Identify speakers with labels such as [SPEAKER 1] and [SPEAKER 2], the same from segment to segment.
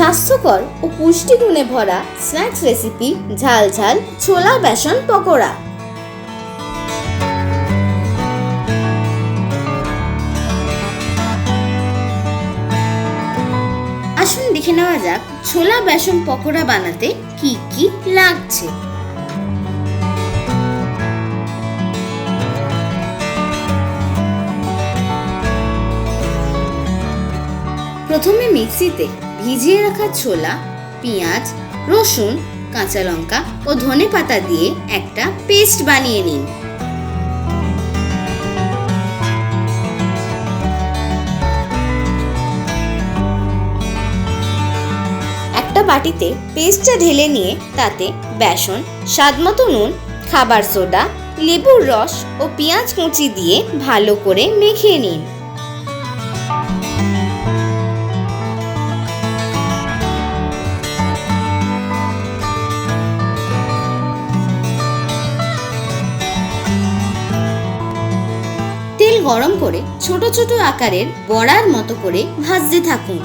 [SPEAKER 1] স্বাস্থ্যকর ও পুষ্টিগুণে ভরা snacks recipe ঝাল ঝাল ছোলা বেসন পকোড়া। আসুন দেখে নেওয়া যাক ছোলা বেসন পকোড়া বানাতে কি কি লাগছে। প্রথমে মিক্সিতে ভিজিয়ে রাখা ছোলা, পেঁয়াজ, রসুন, কাঁচা লঙ্কা ও ধনেপাতা দিয়ে একটা পেস্ট বানিয়ে নিন। একটা বাটিতে পেস্টটা ঢেলে নিয়ে তাতে বেসন, স্বাদমতো নুন, খাবার সোডা, লেবুর রস ও পেঁয়াজ কুচি দিয়ে ভালো করে মেখে নিন। তেল গরম করে ছোট ছোট আকারের বড়ার মতো করে ভাজতে থাকুন।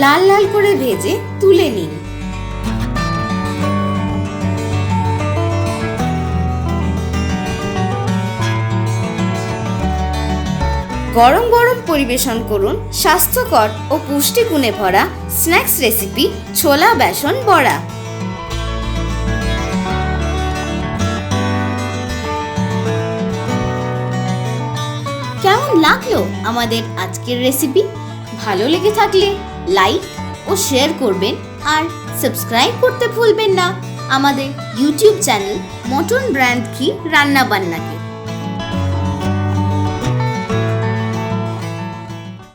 [SPEAKER 1] লাল লাল করে ভেজে তুলে নিন। গরম গরম পরিবেশন করুন স্বাস্থ্যকর ও পুষ্টিগুণে ভরা স্ন্যাক্স রেসিপি ছোলা বেসন বড়া। কেমন লাগলো আমাদের আজকের রেসিপি? ভালো লেগে থাকলে লাইক ও শেয়ার করবেন আর সাবস্ক্রাইব করতে ভুলবেন না আমাদের ইউটিউব চ্যানেল মটন ব্র্যান্ড ঘি রান্না বান্নাকে।